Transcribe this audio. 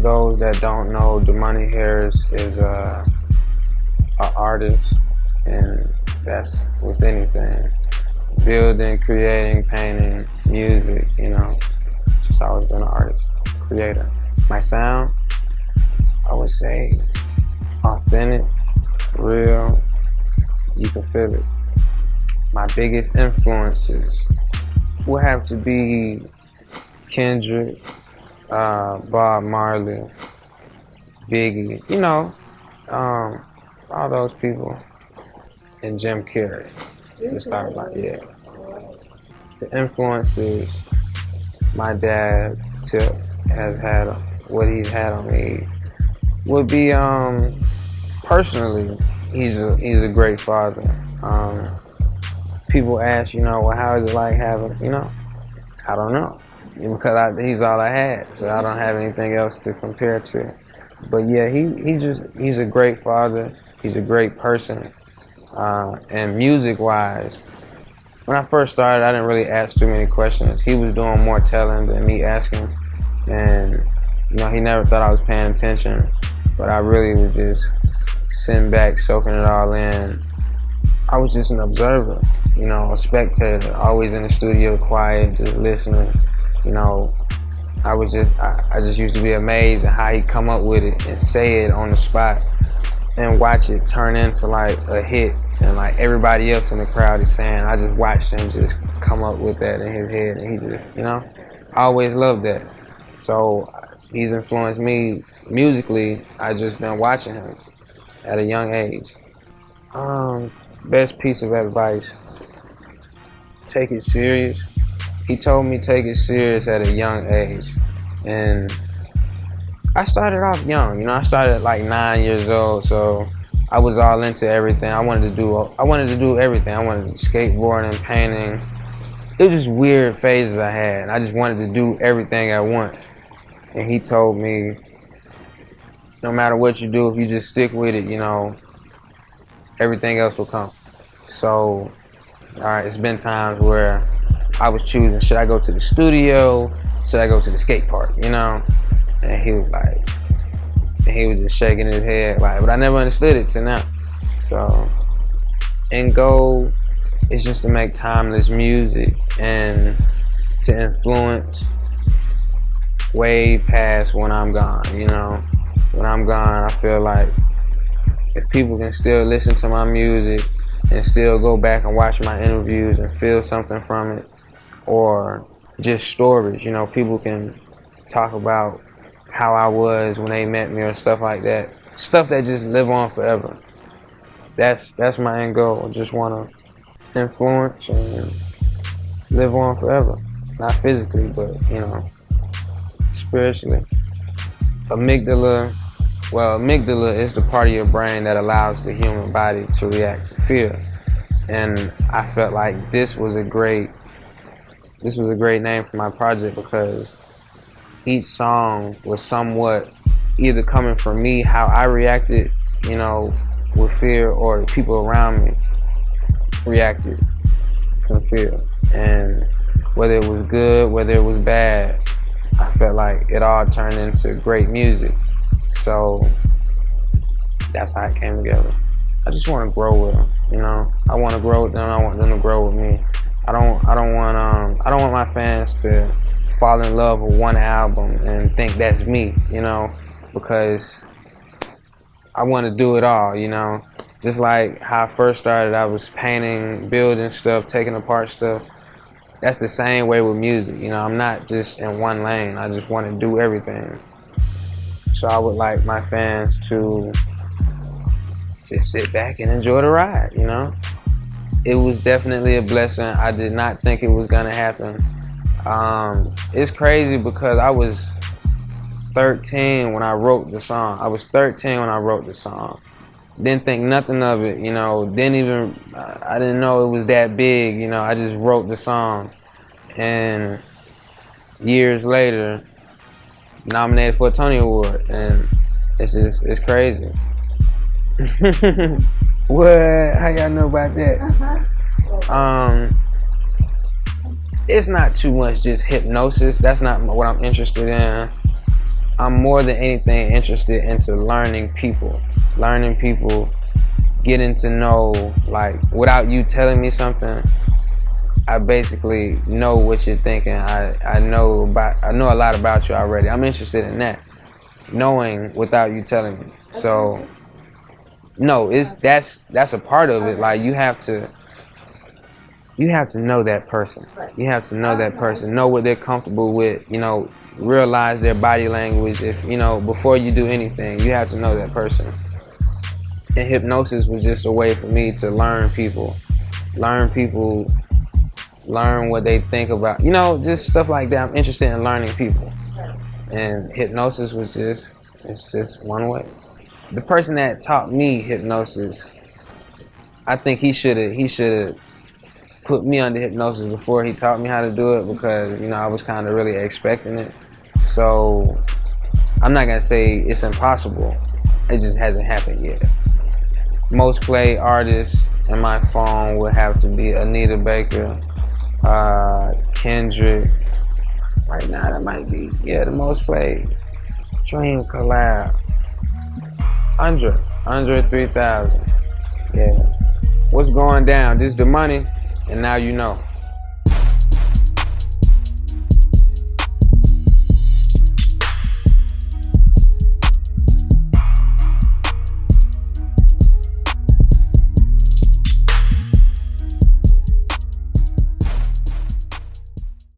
those that don't know, Domani Harris is an artist, and that's with anything. Building, creating, painting, music, you know. Just always been an artist, creator. My sound, I would say authentic, real, you can feel it. My biggest influences would have to be Kendrick, Bob Marley, B.I.G, you know, all those people, and Jim Carrey. Just thought about, yeah. The influences my dad, Tip, has had, what he's had on me, would be, personally, he's a great father. People ask, you know, well, how is it like having, you know, I don't know. Because he's all I had, so I don't have anything else to compare to. But yeah, he's a great father. He's a great person. And music-wise, when I first started, I didn't really ask too many questions. He was doing more telling than me asking. And, you know, he never thought I was paying attention. But I really was just sitting back, soaking it all in. I was just an observer, you know, a spectator, always in the studio, quiet, just listening. You know, I just used to be amazed at how he'd come up with it and say it on the spot and watch it turn into like a hit, and like everybody else in the crowd is saying, I just watched him just come up with that in his head, and he just, you know, I always loved that. So he's influenced me musically. I just been watching him at a young age. Best piece of advice, take it serious. He told me take it serious at a young age. And I started off young, you know, I started at like 9 years old, so I was all into everything. I wanted to do everything. I wanted to skateboarding, painting. It was just weird phases I had. I just wanted to do everything at once. And he told me, no matter what you do, if you just stick with it, you know, everything else will come. So, all right, it's been times where I was choosing, should I go to the studio? Should I go to the skate park, you know? And he was like, he was just shaking his head, like, but I never understood it till now. So, end goal is just to make timeless music and to influence way past when I'm gone, you know? When I'm gone, I feel like if people can still listen to my music and still go back and watch my interviews and feel something from it, or just stories, you know, people can talk about how I was when they met me or stuff like that. Stuff that just live on forever. That's my end goal. Just want to influence and live on forever. Not physically, but, you know, spiritually. Amygdala is the part of your brain that allows the human body to react to fear. And I felt like this was a great name for my project, because each song was somewhat either coming from me, how I reacted, you know, with fear, or the people around me reacted from fear. And whether it was good, whether it was bad, I felt like it all turned into great music. So that's how it came together. I just want to grow with them, you know. I want to grow with them. I want them to grow with me. I don't want my fans to fall in love with one album and think that's me, you know, because I want to do it all, you know. Just like how I first started, I was painting, building stuff, taking apart stuff. That's the same way with music, you know. I'm not just in one lane. I just want to do everything. So I would like my fans to just sit back and enjoy the ride, you know. It was definitely a blessing. I did not think it was gonna happen. It's crazy because I was 13 when I wrote the song. Didn't think nothing of it, you know. I didn't know it was that big, you know. I just wrote the song, and years later, nominated for a Tony Award, and it's crazy. What? How y'all know about that? It's not too much just hypnosis. That's not what I'm interested in. I'm more than anything interested into learning people, getting to know, like, without you telling me something, I basically know what you're thinking. I know a lot about you already. I'm interested in that, knowing without you telling me. So no, that's a part of it. Like, you have to know that person. You have to know that person, know what they're comfortable with, you know, realize their body language. If, you know, before you do anything, you have to know that person. And hypnosis was just a way for me to learn people, learn what they think about, you know, just stuff like that. I'm interested in learning people. And hypnosis was it's just one way. The person that taught me hypnosis, I think he should have put me under hypnosis before he taught me how to do it, because, you know, I was kind of really expecting it. So I'm not gonna say it's impossible. It just hasn't happened yet. Most played artists in my phone would have to be Anita Baker, Kendrick. Right now that might be, the most played. Dream COLLAB. Andre 3000. Yeah. What's going down? This is the money, and now you know.